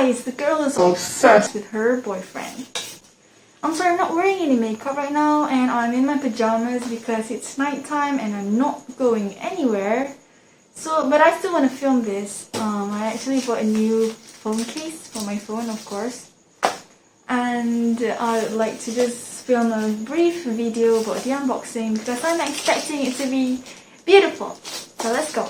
guys, the girl is obsessed with her boyfriend. I'm sorry, I'm not wearing any makeup right now, and I'm in my pajamas because it's nighttime and I'm not going anywhere. So, but I still want to film this. I actually bought a new phone case for my phone, of course. And I'd like to just film a brief video about the unboxing because I'm expecting it to be beautiful. So let's go.